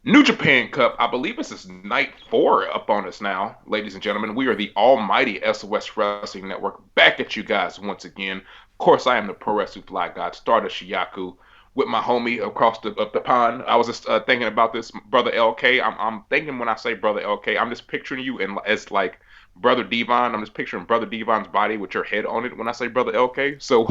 New Japan Cup, I believe this is night 4 up on us now, ladies and gentlemen. We are the almighty SOS Wrestling Network back at you guys once again. Of course, I am the Pro Wrestling Fly God, Stardust Shiyaku, with my homie across the pond. I was just thinking about this, Brother LK. I'm thinking when I say Brother LK, I'm just picturing you as like Brother Devon. I'm just picturing Brother Devon's body with your head on it when I say Brother LK. So,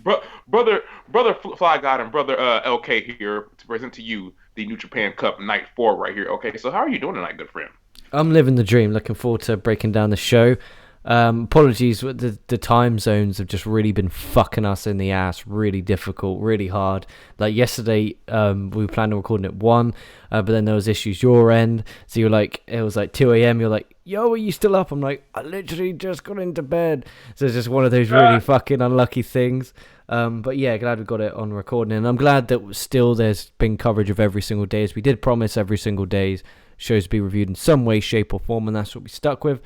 bro, brother, brother Fly God and Brother LK here to present to you the New Japan Cup Night 4 right here. Okay, so how are you doing tonight, good friend? I'm living the dream. Looking forward to breaking down the show. Apologies, the time zones have just really been fucking us in the ass. Really difficult, really hard. Like yesterday, we planned on recording at 1, but then there was issues your end. So you're like, it was like 2 a.m. You're like, yo, are you still up? I'm like, I literally just got into bed. So it's just one of those really fucking unlucky things. But yeah, glad we got it on recording, and I'm glad that still there's been coverage of every single day, as we did promise every single day shows to be reviewed in some way, shape, or form, and that's what we stuck with.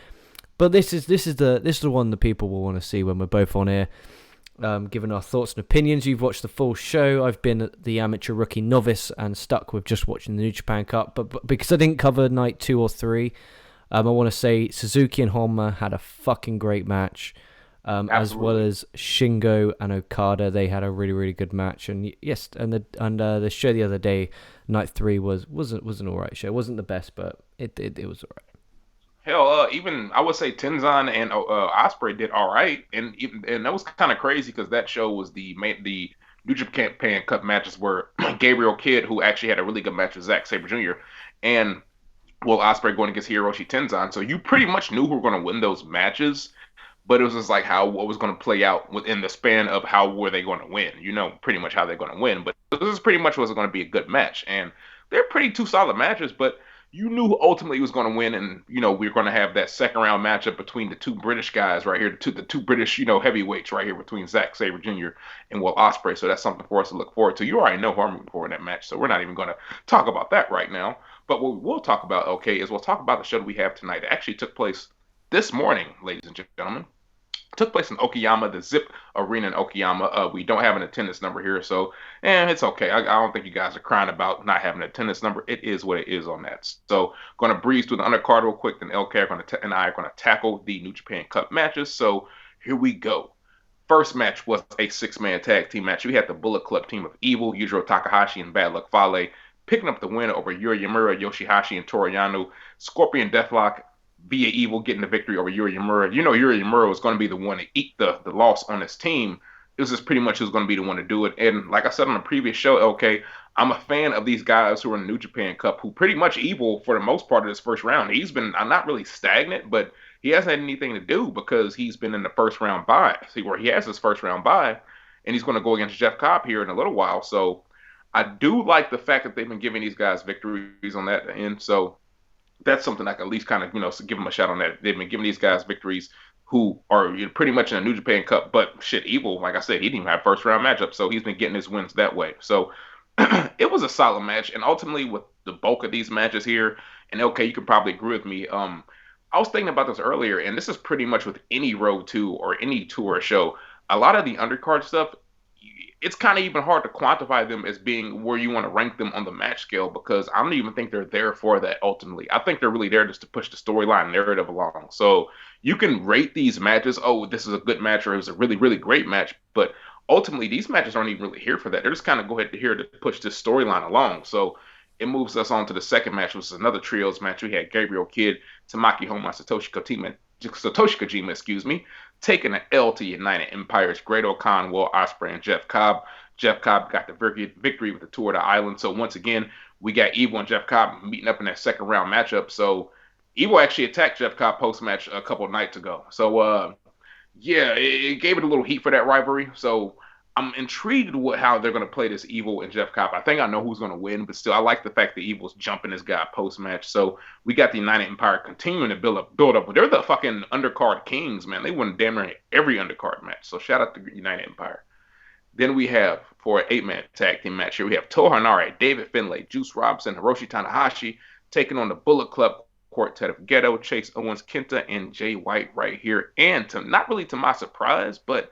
But this is the one that people will want to see when we're both on here, giving our thoughts and opinions. You've watched the full show. I've been the amateur rookie novice and stuck with just watching the New Japan Cup. But because I didn't cover night 2 or 3, I want to say Suzuki and Honma had a fucking great match. As well as Shingo and Okada, they had a really, really good match. And yes, and the show the other day, night 3 was an alright show. It wasn't the best, but it was alright. Hell, even I would say Tenzan and Osprey did all right, and that was kind of crazy because that show was the New Japan Cup matches where Gabriel Kidd, who actually had a really good match with Zack Saber Jr., and Will Osprey going against Hiroshi Tenzan. So you pretty much knew who were going to win those matches, but it was just like how what was going to play out within the span of how were they going to win. You know, pretty much how they're going to win. But this is pretty much was going to be a good match, and they're pretty two solid matches. But you knew who ultimately was going to win, and you know we are going to have that second round matchup between the two British guys right here, the two British heavyweights right here between Zack Saber Jr. and Will Ospreay. So that's something for us to look forward to. You already know who I'm rooting for in that match, so we're not even going to talk about that right now. But what we will talk about, okay, is we'll talk about the show that we have tonight. It actually took place this morning, ladies and gentlemen. Took place in Okayama, the Zip Arena in Okayama. We don't have an attendance number here, so it's okay. I don't think you guys are crying about not having an attendance number. It is what it is on that. So, going to breeze through the undercard real quick. Then LK and I are going to tackle the New Japan Cup matches. So, here we go. First match was a six-man tag team match. We had the Bullet Club team of Evil, Yujiro Takahashi, and Bad Luck Fale picking up the win over Yuri Yamura, Yoshihashi, and Toru Yano. Scorpion Deathlock via Evil getting the victory over Yuri Yamura. You know Yuri Yamura was going to be the one to eat the loss on his team. It was just pretty much who's going to be the one to do it. And like I said on the previous show, LK, I'm a fan of these guys who are in the New Japan Cup, who pretty much Evil for the most part of this first round. He's been not really stagnant, but he hasn't had anything to do because he's been in the first round bye. See where he has his first round bye, and he's going to go against Jeff Cobb here in a little while. So I do like the fact that they've been giving these guys victories on that end. So that's something I can at least kind of give them a shot on that. They've been giving these guys victories who are pretty much in a New Japan Cup, but shit, Evil, like I said, he didn't even have first round matchup, so he's been getting his wins that way. So it was a solid match, and ultimately with the bulk of these matches here, and okay, you can probably agree with me. I was thinking about this earlier, and this is pretty much with any road to or any tour show. A lot of the undercard stuff, it's kind of even hard to quantify them as being where you want to rank them on the match scale because I don't even think they're there for that ultimately. I think they're really there just to push the storyline narrative along. So you can rate these matches, oh, this is a good match or it was a really, really great match, but ultimately these matches aren't even really here for that. They're just kind of here to push this storyline along. So it moves us on to the second match, which is another trios match. We had Gabriel Kidd, Tamaki Homa, Satoshi Kojima, excuse me, taking an L to United Empire's Great-O-Khan, Will Ospreay, and Jeff Cobb. Jeff Cobb got the victory with the Tour of the Island. So once again, we got Evil and Jeff Cobb meeting up in that second round matchup. So Evil actually attacked Jeff Cobb post-match a couple of nights ago. So yeah, it gave it a little heat for that rivalry. So I'm intrigued with how they're going to play this Evil and Jeff Cobb. I think I know who's going to win, but still, I like the fact that Evil's jumping this guy post match. So we got the United Empire continuing to build up. But they're the fucking undercard kings, man. They won damn near every undercard match. So shout out to United Empire. Then we have for an 8-man tag team match here, we have Toa Hanare, David Finlay, Juice Robinson, Hiroshi Tanahashi taking on the Bullet Club quartet of Ghetto, Chase Owens, Kinta, and Jay White right here. And not really to my surprise, but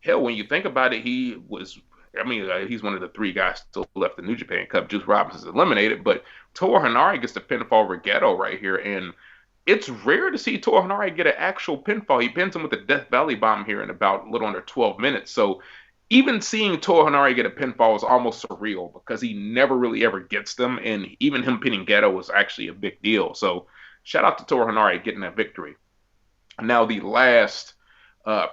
hell, when you think about it, he was I mean, he's one of the 3 guys still left in New Japan Cup. Juice Robinson's eliminated, but Toa Hanare gets the pinfall over Geto right here, and it's rare to see Toa Hanare get an actual pinfall. He pins him with a Death Valley Bomb here in about a little under 12 minutes. So even seeing Toa Hanare get a pinfall is almost surreal because he never really ever gets them, and even him pinning Geto was actually a big deal. So shout out to Toa Hanare getting that victory. Now the last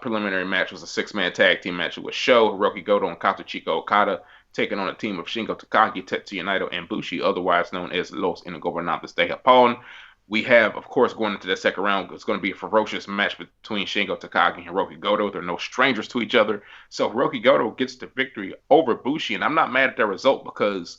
preliminary match was a 6-man tag team match. It was Sho, Hiroki Goto, and Kazuchika Okada taking on a team of Shingo Takagi, Tetsuya Naito, and Bushi, otherwise known as Los Ingobernables de Japón. We have, of course, going into the second round, it's going to be a ferocious match between Shingo Takagi and Hiroki Goto. They're no strangers to each other. So Hiroki Goto gets the victory over Bushi, and I'm not mad at that result because,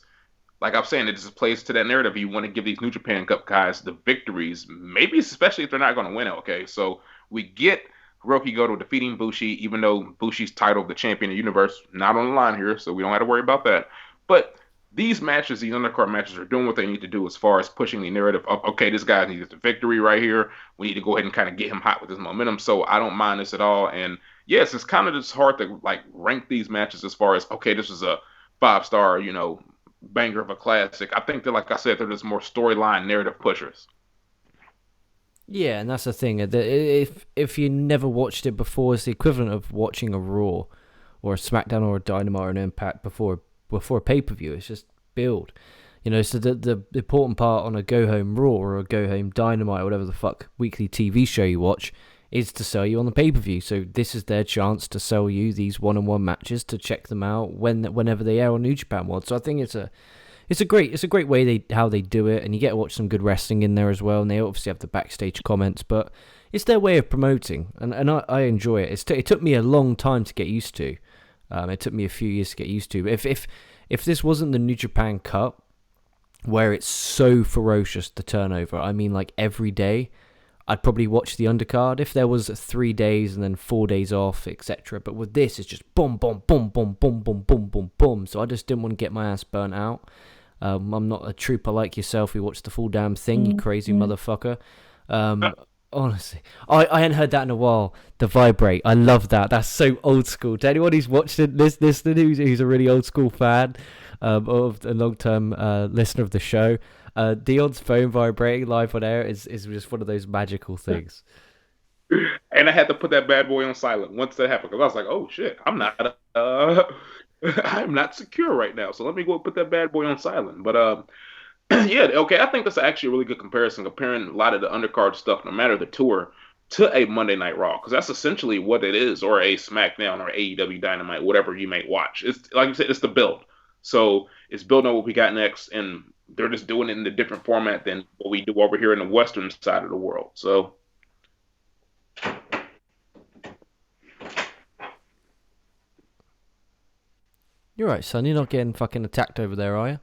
like I'm saying, it just plays to that narrative. You want to give these New Japan Cup guys the victories, maybe especially if they're not going to win it, okay? So we get Hiroki Goto defeating Bushi, even though Bushi's title of the champion of the universe not on the line here, so we don't have to worry about that. But these matches, these undercard matches, are doing what they need to do as far as pushing the narrative of, okay, this guy needs the victory right here. We need to go ahead and kind of get him hot with his momentum. So I don't mind this at all. And yes, it's kind of just hard to like rank these matches as far as, okay, this is a 5-star, banger of a classic. I think that, like I said, they're just more storyline narrative pushers. Yeah, and that's the thing. If you never watched it before, it's the equivalent of watching a Raw or a SmackDown or a Dynamite or an Impact before a pay-per-view. It's just build. So the important part on a go-home Raw or a go-home Dynamite or whatever the fuck weekly TV show you watch is to sell you on the pay-per-view. So this is their chance to sell you these one-on-one matches to check them out whenever they air on New Japan World. So I think it's a great way how they do it, and you get to watch some good wrestling in there as well. And they obviously have the backstage comments, but it's their way of promoting, and I enjoy it. It took me a long time to get used to. It took me a few years to get used to. But if this wasn't the New Japan Cup, where it's so ferocious, the turnover, I mean, like every day, I'd probably watch the undercard if there was 3 days and then 4 days off, etc. But with this, it's just boom, boom, boom, boom, boom, boom, boom, boom, boom. So I just didn't want to get my ass burnt out. I'm not a trooper like yourself who watched the full damn thing, you crazy motherfucker. Honestly, I hadn't heard that in a while. The vibrate, I love that. That's so old school. To anyone who's watched it, listening, who's a really old school fan, of a long term listener of the show, Dion's phone vibrating live on air is just one of those magical things. And I had to put that bad boy on silent once that happened because I was like, oh shit, I'm not secure right now. So let me go put that bad boy on silent. But yeah, okay, I think that's actually a really good comparison, comparing a lot of the undercard stuff, no matter the tour, to a Monday Night Raw, because that's essentially what it is, or a SmackDown or AEW Dynamite, whatever you may watch. It's like you said, it's the build. So it's building on what we got next, and they're just doing it in a different format than what we do over here in the Western side of the world. So You're right, son. You're not getting fucking attacked over there, are you?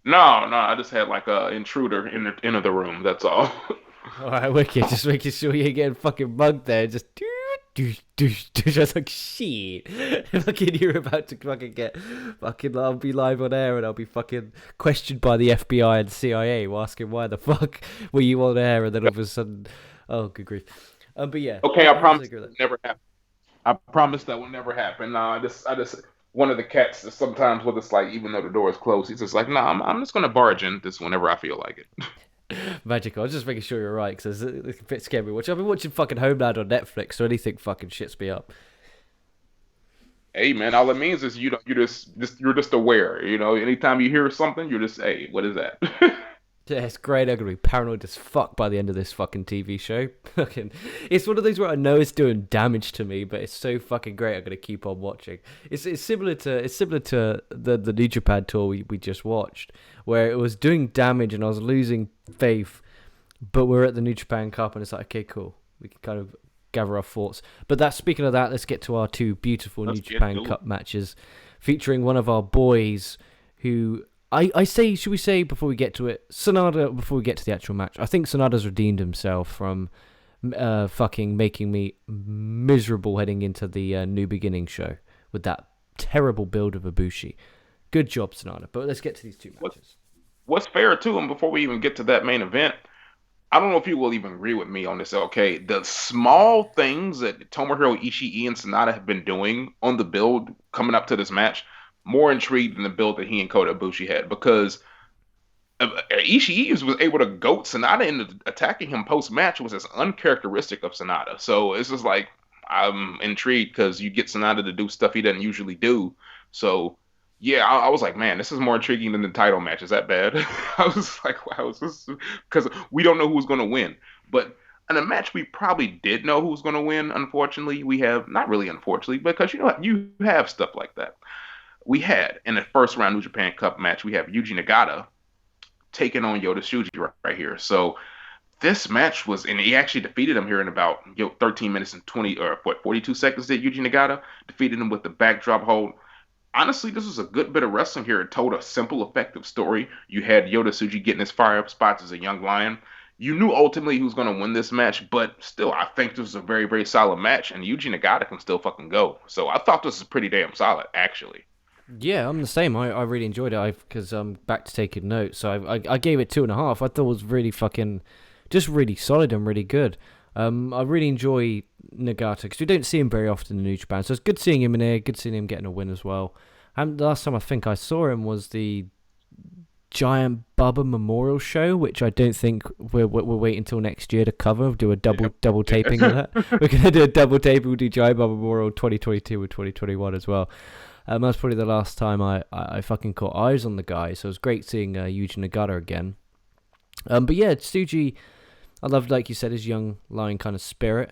no, I just had like a intruder enter the room. That's all. Alright, wicked. Just making sure you're getting fucking mugged there. Just just like shit. Fucking you're about to fucking get fucking. I'll be live on air and I'll be fucking questioned by the FBI and CIA, asking why the fuck were you on air, and then all of a sudden, oh good grief. But yeah. Okay, I promise that will never happen. I promise that will never happen. No, I just one of the cats that sometimes with us, like, even though the door is closed, he's just like, no, I'm just gonna barge in this whenever I feel like it. Magical. I was just making sure you're right, because it's a bit scary watching. I've been watching fucking Homeland on Netflix, so anything fucking shits me up. Hey man, all it means is you're just aware. Anytime you hear something, you're just, hey, what is that? Yeah, it's great. I'm gonna be paranoid as fuck by the end of this fucking TV show. Fucking, it's one of those where I know it's doing damage to me, but it's so fucking great. I'm gonna keep on watching. It's similar to the New Japan tour we just watched, where it was doing damage and I was losing faith, but we're at the New Japan Cup and it's like, okay, cool. We can kind of gather our thoughts. But speaking of that, let's get to our two beautiful New Japan Cup matches, featuring one of our boys who. I say, should we say before we get to it, Sanada, before we get to the actual match, I think Sanada's redeemed himself from fucking making me miserable heading into the New Beginning show with that terrible build of Ibushi. Good job, Sanada. But let's get to these two matches. What's fair to him before we even get to that main event, I don't know if you will even agree with me on this. Okay, the small things that Tomohiro Ishii and Sonata have been doing on the build coming up to this match, more intrigued than the build that he and Kota Ibushi had because Ishii was able to goat Sonata into attacking him post match was as uncharacteristic of Sonata. So it's just like I'm intrigued because you get Sonata to do stuff he doesn't usually do. So yeah, I was like, man, this is more intriguing than the title match. Is that bad? I was like, wow, is this because we don't know who's going to win. But in a match we probably did know who's going to win. Unfortunately, we have not really unfortunately because you know what, you have stuff like that. We had in the first round New Japan Cup match, we have Yuji Nagata taking on Yota Tsuji right here. So this match was, and he actually defeated him here in about 13 minutes and 20 or what 42 seconds. Did Yuji Nagata defeated him with the backdrop hold. Honestly, this was a good bit of wrestling here. It told a simple, effective story. You had Yota Tsuji getting his fire up spots as a young lion. You knew ultimately who was going to win this match, but still, I think this was a very, very solid match, and Yuji Nagata can still fucking go. So I thought this was pretty damn solid, actually. Yeah, I'm the same. I really enjoyed it because I'm back to taking notes. So I gave it 2.5. I thought it was really fucking, just really solid and really good. I really enjoy Nagata because we don't see him very often in New Japan, so it's good seeing him in here. Good seeing him getting a win as well. And the last time I think I saw him was the Giant Bubba Memorial Show, which I don't think we're waiting until next year to cover. Do a double taping of that. We're gonna do a double taping. We'll do Giant Bubba Memorial 2022 and 2021 as well. That's probably the last time I fucking caught eyes on the guy. So it was great seeing Yuji Nagata again. But yeah, Tsuji, I loved, like you said, his young lion kind of spirit,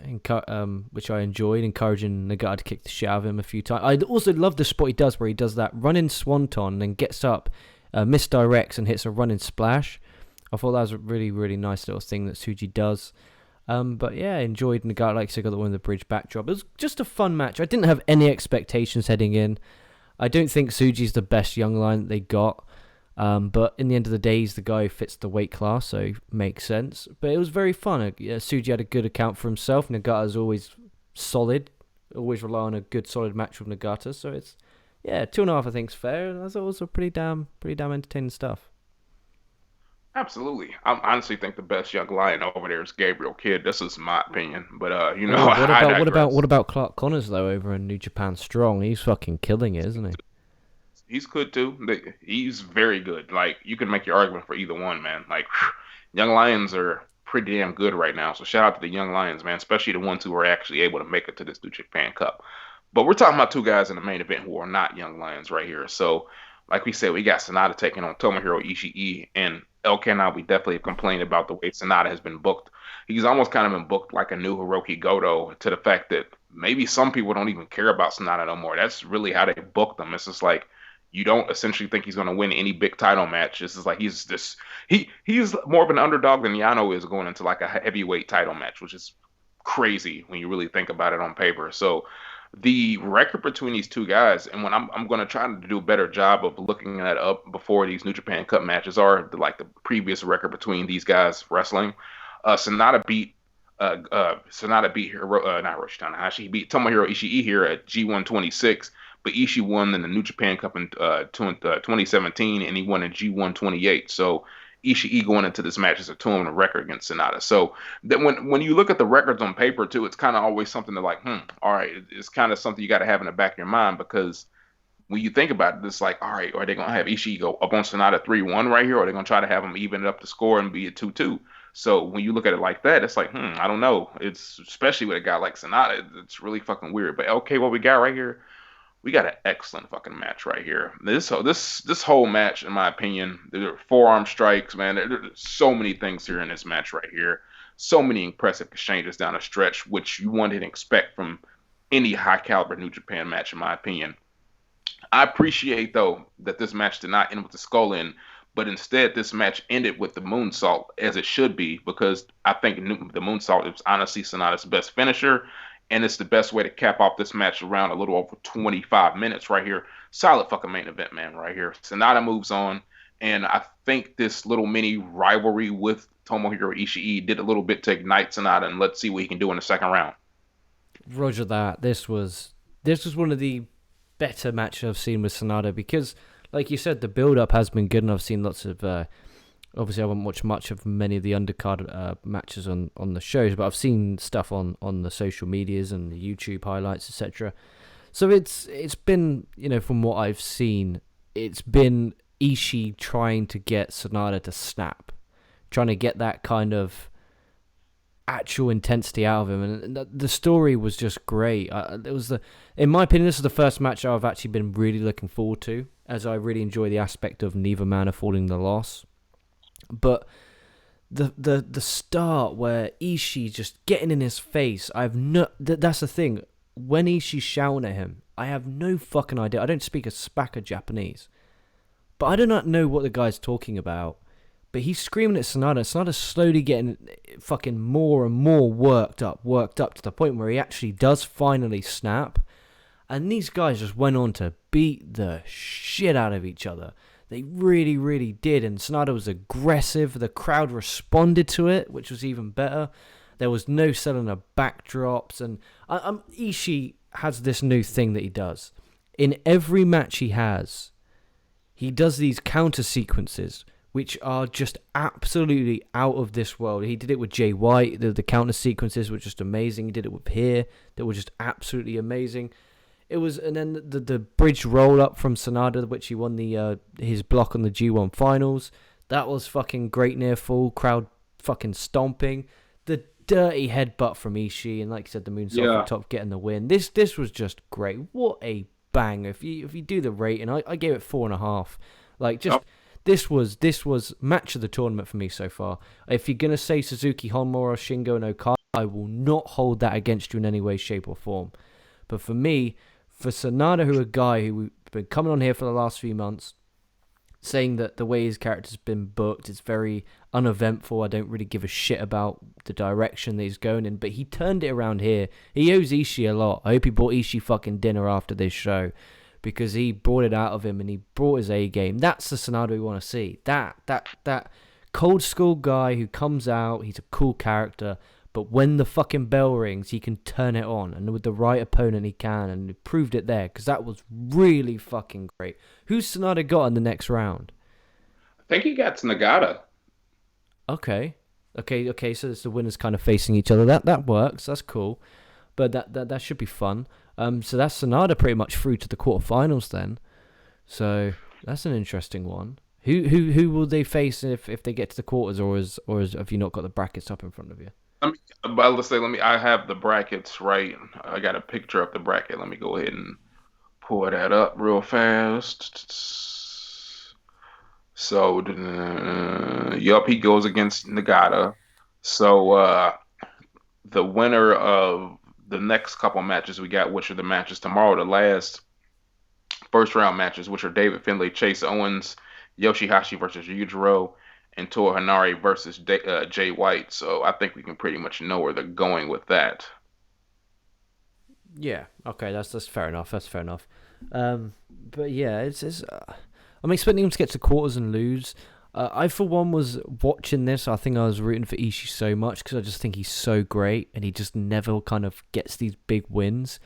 which I enjoyed, encouraging Nagata to kick the shit out of him a few times. I also love the spot he does where he does that running swanton and then gets up, misdirects and hits a running splash. I thought that was a really, really nice little thing that Tsuji does. But yeah, I enjoyed Nagata, like I said, got the one in the bridge backdrop. It was just a fun match. I didn't have any expectations heading in. I don't think Tsuji's the best young lion that they got. But in the end of the day, he's the guy who fits the weight class, so makes sense. But it was very fun. Tsuji had a good account for himself. Nagata's always solid. Always rely on a good, solid match with Nagata. So it's, yeah, 2.5 I think is fair. And that's also pretty damn entertaining stuff. Absolutely. I honestly think the best young lion over there is Gabriel Kidd. This is my opinion, but Oh, what I about digress. Clark Connors though over in New Japan Strong? He's fucking killing it, isn't he? He's good too. He's very good. Like you can make your argument for either one, man. Like young lions are pretty damn good right now. So shout out to the young lions, man, especially the ones who are actually able to make it to this New Japan Cup. But we're talking about two guys in the main event who are not young lions right here. So like we said, we got Sonata taking on Tomohiro Ishii, and LK and I, we definitely have complained about the way Sonata has been booked. He's almost kind of been booked like a new Hiroki Goto to the fact that maybe some people don't even care about Sonata no more. That's really how they booked him. It's just like you don't essentially think he's going to win any big title match. This is like he's more of an underdog than Yano is going into like a heavyweight title match, which is crazy when you really think about it on paper. So the record between these two guys, and when I'm going to try to do a better job of looking that up before these New Japan Cup matches are like the previous record between these guys wrestling. Sonata beat not Hiroshi Tanahashi. He beat Tomohiro Ishii here at G126, but Ishii won in the New Japan Cup in 2017, and he won in G128. So Ishii going into this match is a 2-1 record against Sonata. So that when you look at the records on paper too, it's kind of always something to like, all right, it's kind of something you got to have in the back of your mind because when you think about it, it's like, all right, are they gonna have Ishii go up on Sonata 3-1 right here, or are they gonna try to have him even it up the score and be a 2-2? So when you look at it like that, it's like, I don't know. It's especially with a guy like Sonata, it's really fucking weird. But okay, what we got right here, we got an excellent fucking match right here. This whole match, in my opinion, there are forearm strikes, man. There's so many things here in this match right here. So many impressive exchanges down the stretch, which you wouldn't expect from any high caliber New Japan match, in my opinion. I appreciate though that this match did not end with the skull in, but instead this match ended with the moonsault as it should be because I think the moonsault is honestly Sonata's best finisher, and it's the best way to cap off this match around a little over 25 minutes right here. Solid fucking main event, man, right here. Sonata moves on, and I think this little mini rivalry with Tomohiro Ishii did a little bit to ignite Sonata, and let's see what he can do in the second round. Roger that. This was one of the better matches I've seen with Sanada because, like you said, the build up has been good, and I've seen lots of Obviously, I haven't watched much of many of the undercard matches on the shows, but I've seen stuff on the social medias and the YouTube highlights, etc. So it's been, from what I've seen, it's been Ishii trying to get Sanada to snap, trying to get that kind of actual intensity out of him, and the story was just great. In my opinion, this is the first match I've actually been really looking forward to, as I really enjoy the aspect of neither man affording the loss. But the start where Ishii just getting in his face, that's the thing. When Ishii's shouting at him, I have no fucking idea. I don't speak a spack of Japanese, but I do not know what the guy's talking about. But he's screaming at Sanada. Sanada's slowly getting fucking more and more worked up to the point where he actually does finally snap. And these guys just went on to beat the shit out of each other. They really, really did. And Sanada was aggressive. The crowd responded to it, which was even better. There was no selling of backdrops. And Ishii has this new thing that he does. In every match he does these counter sequences, which are just absolutely out of this world. He did it with Jay White. The counter sequences were just amazing. He did it with here. That were just absolutely amazing. And then the bridge roll up from Sanada, which he won his block on the G1 finals. That was fucking great near fall. Crowd fucking stomping. The dirty headbutt from Ishii, and like you said, the moonsault from top getting the win. This was just great. What a bang! If you do the rating, I gave it 4.5. Like just. Oh. This was match of the tournament for me so far. If you're gonna say Suzuki, Honma, or Shingo and Okada, I will not hold that against you in any way, shape, or form. But for me, for Sanada, who a guy who's been coming on here for the last few months, saying that the way his character's been booked, it's very uneventful. I don't really give a shit about the direction that he's going in. But he turned it around here. He owes Ishii a lot. I hope he bought Ishii fucking dinner after this show, because he brought it out of him and he brought his A game. That's the Sanada we want to see. That cold school guy who comes out, he's a cool character, but when the fucking bell rings, he can turn it on, and with the right opponent he can, and he proved it there, because that was really fucking great. Who's Sanada got in the next round? I think he got Nagata. Okay, so it's the winners kind of facing each other. That works, that's cool. But that should be fun. So that's Sanada pretty much through to the quarterfinals then. So that's an interesting one. Who will they face if they get to the quarters, or have you not got the brackets up in front of you? I have the brackets right. I got a picture of the bracket. Let me go ahead and pull that up real fast. So, he goes against Nagata. So the winner of the next couple matches we got, which are the matches tomorrow, the last first round matches, which are David Finlay, Chase Owens, Yoshihashi versus Yujiro, and Toa Hanare versus Jay White. So I think we can pretty much know where they're going with that. Yeah, okay, that's fair enough. That's fair enough. But yeah, it's I'm expecting him to get to quarters and lose. I, for one, was watching this. I think I was rooting for Ishii so much because I just think he's so great and he just never kind of gets these big wins.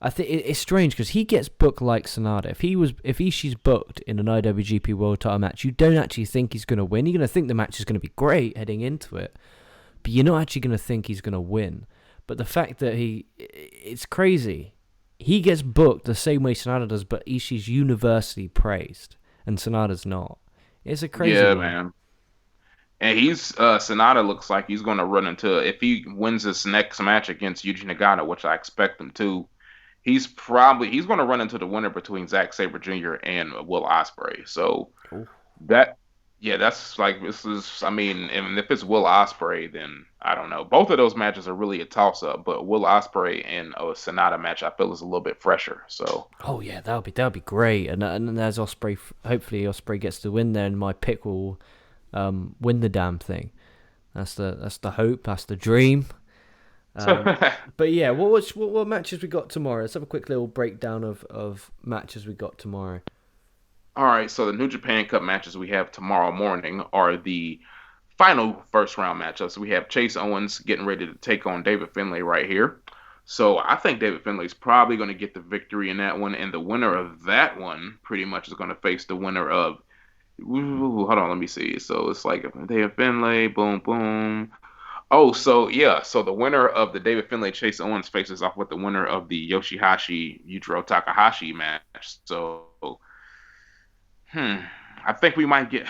I think it's strange because he gets booked like Sanada. If Ishii's booked in an IWGP World Title match, you don't actually think he's going to win. You're going to think the match is going to be great heading into it, but you're not actually going to think he's going to win. But the fact that it's crazy. He gets booked the same way Sanada does, but Ishii's universally praised and Sanada's not. It's a crazy one. Man. And Sanada looks like he's going to run into, if he wins this next match against Yuji Nagata, which I expect him to, he's going to run into the winner between Zack Sabre Jr. and Will Osprey. So that's like, and if it's Will Osprey, then I don't know. Both of those matches are really a toss-up, but Will Osprey and a Sanada match I feel is a little bit fresher. So yeah, that'll be great. And there's Osprey. Hopefully Osprey gets the win there, and my pick will win the damn thing. That's the hope. That's the dream. But yeah, what matches we got tomorrow? Let's have a quick little breakdown of matches we got tomorrow. All right, so the New Japan Cup matches we have tomorrow morning are the final first round matchups. We have Chase Owens getting ready to take on David Finlay right here. So I think David Finlay's probably going to get the victory in that one, and the winner of that one pretty much is going to face the winner of Ooh, hold on, let me see. So it's like David Finlay, boom, boom. Oh, so yeah, so the winner of the David Finlay Chase Owens faces off with the winner of the Yoshihashi Yujiro Takahashi match. So, hmm, I think we might get.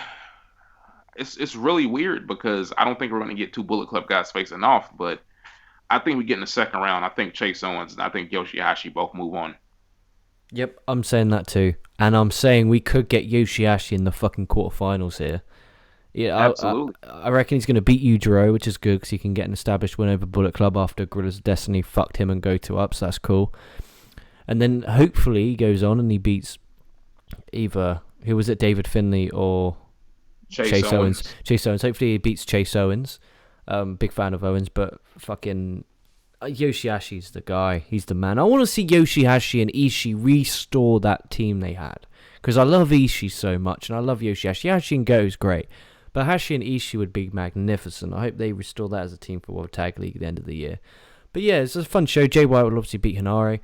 It's really weird because I don't think we're going to get two Bullet Club guys facing off, but I think we get in the second round. I think Chase Owens and I think Yoshihashi both move on. Yep, I'm saying that too, and I'm saying we could get Yoshihashi in the fucking quarterfinals here. Yeah, Absolutely. I reckon he's going to beat Yujiro, which is good because he can get an established win over Bullet Club after Guerrilla's Destiny fucked him and Goto up, so that's cool. And then hopefully he goes on and he beats either, who was it, David Finlay or Chase Owens. Owens. Chase Owens. Hopefully he beats Chase Owens. Big fan of Owens, but fucking Yoshihashi's the guy. He's the man. I want to see Yoshihashi and Ishii restore that team they had. Because I love Ishii so much, and I love Yoshihashi. Hashi and Go is great. But Hashi and Ishii would be magnificent. I hope they restore that as a team for World Tag League at the end of the year. But yeah, it's a fun show. Jay White will obviously beat Hinare.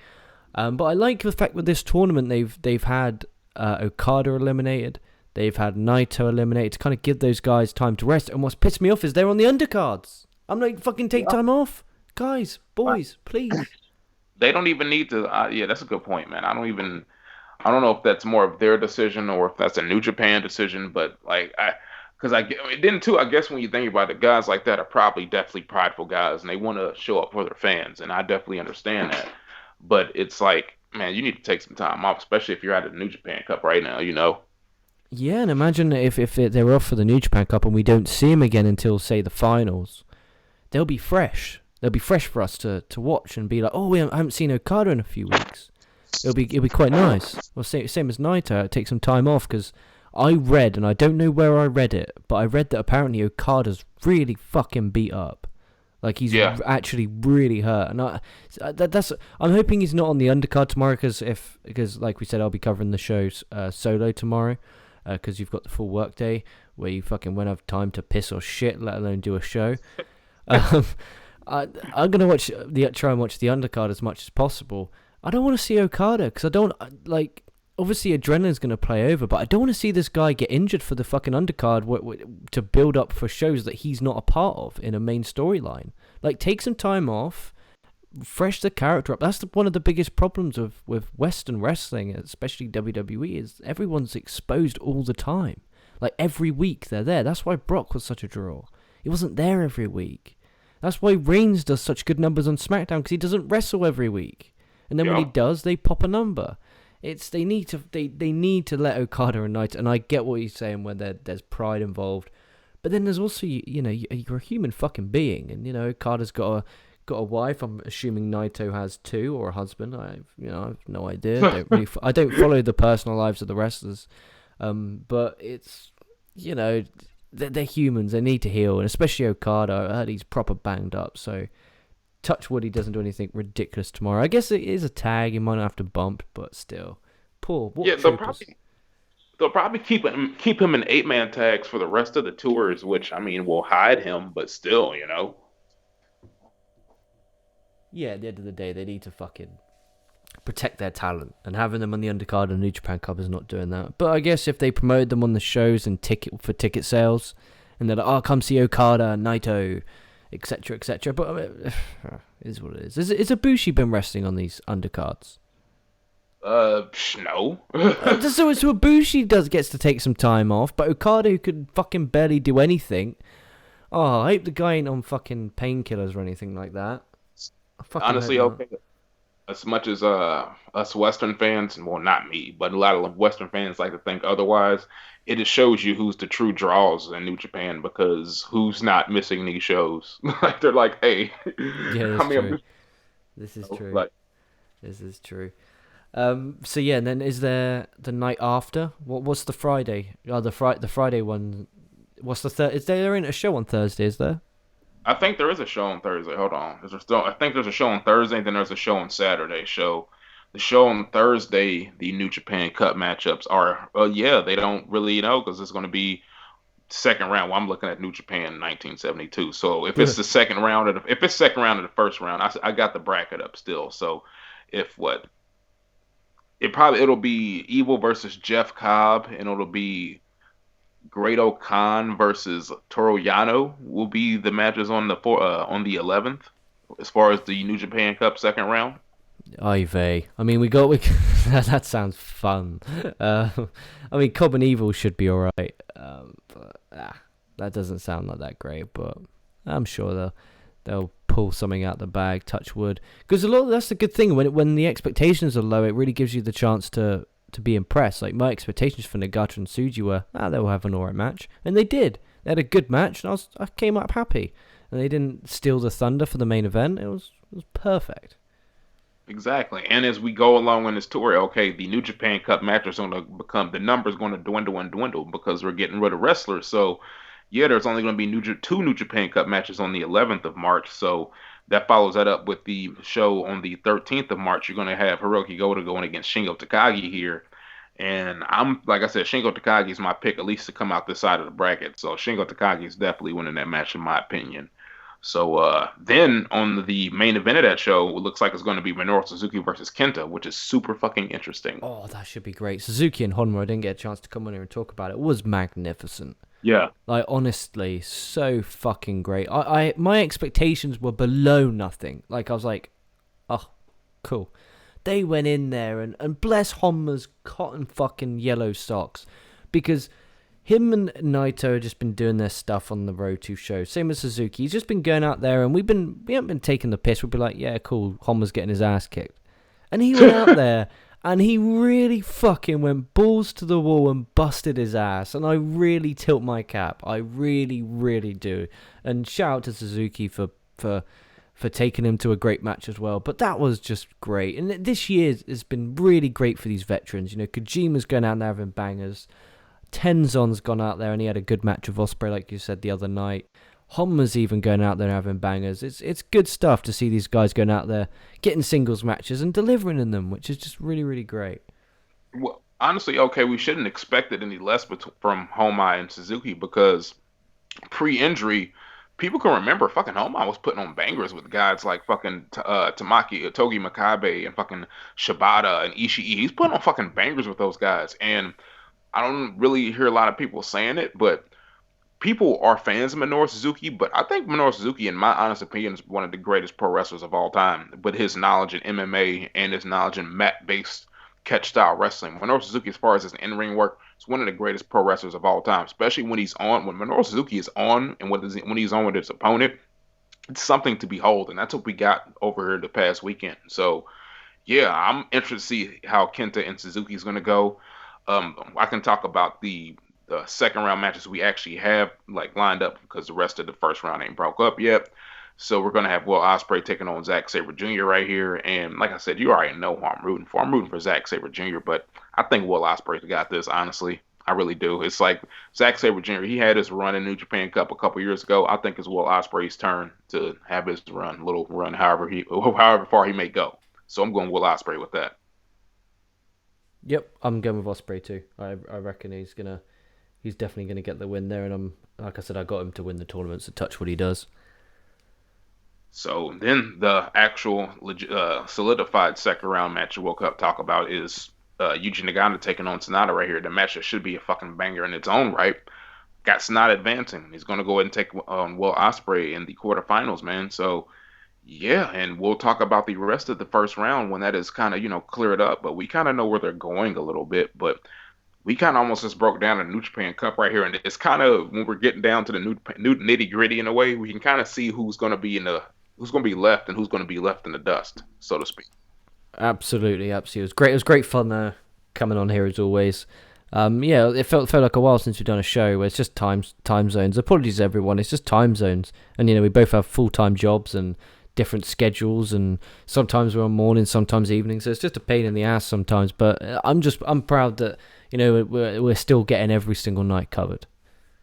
But I like the fact with this tournament they've had Okada eliminated. They've had Naito eliminated to kind of give those guys time to rest. And what's pissed me off is they're on the undercards. I'm like, fucking take time off. Guys, boys, please. They don't even need to. Yeah, that's a good point, man. I don't know if that's more of their decision or if that's a New Japan decision, but like because it didn't too. I guess when you think about it, guys like that are probably definitely prideful guys, and they want to show up for their fans, and I definitely understand that. But it's like, man, you need to take some time off, especially if you're at a New Japan Cup right now. You know. Yeah, and imagine if they were off for the New Japan Cup and we don't see them again until, say, the finals. They'll be fresh. They'll be fresh for us to watch and be like, oh, I haven't seen Okada in a few weeks. It'll be quite nice. Well, same as Naito. Take some time off because I read, and I don't know where I read it, but I read that apparently Okada's really fucking beat up. Like he's actually really hurt, and I'm hoping he's not on the undercard tomorrow because like we said, I'll be covering the shows solo tomorrow because you've got the full work day where you fucking won't have time to piss or shit, let alone do a show. I'm gonna try and watch the undercard as much as possible. I don't want to see Okada because I don't like. Obviously, adrenaline's going to play over, but I don't want to see this guy get injured for the fucking undercard to build up for shows that he's not a part of in a main storyline. Like, take some time off, fresh the character up. That's one of the biggest problems with Western wrestling, especially WWE, is everyone's exposed all the time. Like, every week they're there. That's why Brock was such a draw. He wasn't there every week. That's why Reigns does such good numbers on SmackDown, because he doesn't wrestle every week. And then when he does, they pop a number. They need to let Okada and Naito, and I get what you're saying when there's pride involved, but then there's also you're a human fucking being, and Okada's got a wife. I'm assuming Naito has two or a husband. I have no idea. I don't follow the personal lives of the wrestlers, but it's they're humans. They need to heal, and especially Okada. I heard he's proper banged up, so. Touch wood, he doesn't do anything ridiculous tomorrow. I guess it is a tag. He might not have to bump, but still. Poor. Yeah, they'll probably keep him in 8-man tags for the rest of the tours, which I mean will hide him, but still, Yeah, at the end of the day, they need to fucking protect their talent, and having them on the undercard of the New Japan Cup is not doing that. But I guess if they promote them on the shows and ticket sales, and they're like, oh, come see Okada, Naito, etc., etc. But it is what it is. Is Ibushi been wrestling on these undercards? No. so Ibushi gets to take some time off, but Okada, who could fucking barely do anything. Oh, I hope the guy ain't on fucking painkillers or anything like that. Honestly, okay. As much as us Western fans, well, not me, but a lot of Western fans like to think otherwise, it just shows you who's the true draws in New Japan because who's not missing these shows? Like they're like, hey, yeah, true. This is true. Like, this is true. So yeah, and then is there the night after? What's the Friday? Oh, the Friday one. What's the third? Is there a show on Thursday? Is there? I think there is a show on Thursday. Hold on. I think there's a show on Thursday, and then there's a show on Saturday. The show on Thursday, the New Japan Cup matchups are, they don't really because it's going to be second round. Well, I'm looking at New Japan 1972. So if it's the second round of the first round, I got the bracket up still. So it'll be Evil versus Jeff Cobb, and it'll be Great Khan versus Toru Yano will be the matches on the 11th, as far as the New Japan Cup second round. Oy vey. I mean, we that sounds fun. Uh, I mean, Cobb and Evil should be alright. But that doesn't sound like that great. But I'm sure they'll pull something out the bag. Touch wood, because that's the good thing when the expectations are low. It really gives you the chance to be impressed. Like my expectations for Nagata and Tsuji were, they'll have an alright match, and they did. They had a good match, and I came up happy. And they didn't steal the thunder for the main event. It was perfect. Exactly. And as we go along in this tour, okay, the New Japan Cup matches are going to become, the numbers going to dwindle and dwindle because we're getting rid of wrestlers. So, yeah, there's only going to be two New Japan Cup matches on the 11th of March. So that follows that up with the show on the 13th of March. You're going to have Hiroki Goto going against Shingo Takagi here. And like I said, Shingo Takagi is my pick, at least to come out this side of the bracket. So Shingo Takagi is definitely winning that match, in my opinion. So then on the main event of that show, it looks like it's going to be Minoru Suzuki versus Kenta, which is super fucking interesting. Oh, that should be great. Suzuki and Honma, I didn't get a chance to come on here and talk about it. It was magnificent. Yeah, Like honestly, so fucking great. I my expectations were below nothing. Like I was like, oh, cool. They went in there and bless Honma's cotton fucking yellow socks, because him and Naito have just been doing their stuff on the Road to show. Same with Suzuki. He's just been going out there, and we haven't been taking the piss. We'd be like, yeah, cool. Honma's getting his ass kicked, and he went out there and he really fucking went balls to the wall and busted his ass. And I really tilt my cap. I really, really do. And shout out to Suzuki for taking him to a great match as well. But that was just great. And this year has been really great for these veterans. You know, Kojima's going out there having bangers. Tenzon's gone out there and he had a good match with Osprey, like you said the other night. Honma's even going out there and having bangers. It's good stuff to see these guys going out there, getting singles matches and delivering in them, which is just really, really great. well, honestly, okay, we shouldn't expect it any less from Homai and Suzuki because pre-injury, people can remember fucking Homai was putting on bangers with guys like fucking Tamaki, Togi Makabe, and fucking Shibata and Ishii. He's putting on fucking bangers with those guys, and I don't really hear a lot of people saying it, but people are fans of Minoru Suzuki, but I think Minoru Suzuki, in my honest opinion, is one of the greatest pro wrestlers of all time. With his knowledge in MMA and his knowledge in mat-based catch style wrestling, Minoru Suzuki, as far as his in-ring work, is one of the greatest pro wrestlers of all time. Especially when he's on, when Minoru Suzuki is on, and when he's on with his opponent, it's something to behold, and that's what we got over here the past weekend. So yeah, I'm interested to see how Kenta and Suzuki is going to go. I can talk about the second round matches we actually have like lined up because the rest of the first round ain't broke up yet. So we're gonna have Will Osprey taking on Zack Saber Jr. right here, and like I said, you already know who I'm rooting for. I'm rooting for Zack Saber Jr., but I think Will Osprey's got this. Honestly, I really do. It's like Zack Saber Jr. He had his run in New Japan Cup a couple years ago. I think it's Will Osprey's turn to have his little run, however far he may go. So I'm going Will Osprey with that. Yep, I'm going with Osprey too. I reckon he's definitely gonna get the win there, and I'm like I said, I got him to win the tournament. So touch what he does. So then the actual solidified second round match we'll talk about is Yuji Nagata taking on Sanada right here. The match that should be a fucking banger in its own right. Got Sanada advancing. He's going to go ahead and take Will Osprey in the quarterfinals, man. So yeah, and we'll talk about the rest of the first round when that is kind of cleared up. But we kind of know where they're going a little bit. But we kind of almost just broke down the New Japan Cup right here, and it's kind of when we're getting down to the new nitty gritty in a way, we can kind of see who's going to be left and who's going to be left in the dust, so to speak. Absolutely, absolutely. It was great. It was great fun coming on here as always. Yeah, it felt like a while since we've done a show where it's just time zones. Apologies everyone, it's just time zones, and we both have full time jobs and different schedules, and sometimes we're on morning, sometimes evening. So it's just a pain in the ass sometimes. But I'm proud that we're still getting every single night covered.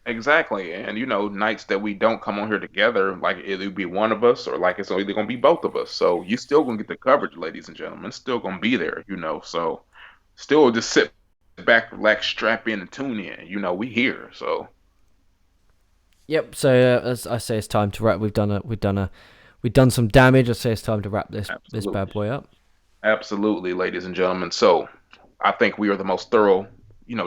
Exactly. And nights that we don't come on here together, like it'll be one of us or like it's either gonna be both of us. So you still gonna get the coverage, ladies and gentlemen. It's still gonna be there. So still just sit back, relax, strap in and tune in. We here. So Yep. So as I say, it's time to wrap. We've done some damage. I say it's time to wrap this bad absolutely. boy up. Absolutely, ladies and gentlemen. So I think we are the most thorough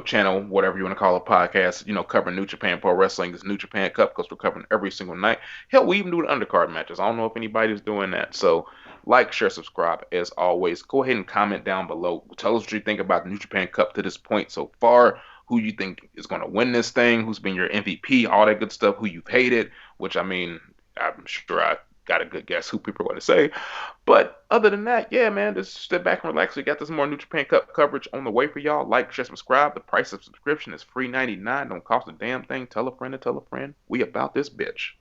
channel, whatever you want to call it, podcast, covering New Japan Pro Wrestling, this New Japan Cup, because we're covering every single night. Hell, we even do the undercard matches. I don't know if anybody's doing that. So, like, share, subscribe. As always, go ahead and comment down below. Tell us what you think about the New Japan Cup to this point so far. Who you think is going to win this thing? Who's been your MVP? All that good stuff. Who you've hated? Which, I mean, I'm sure I got a good guess who people are going to say. But other than that, yeah, man, just step back and relax. We got this more New Japan Cup coverage on the way for y'all. Like, share, subscribe. The price of subscription is free $99. Don't cost a damn thing. Tell a friend to tell a friend. We about this bitch.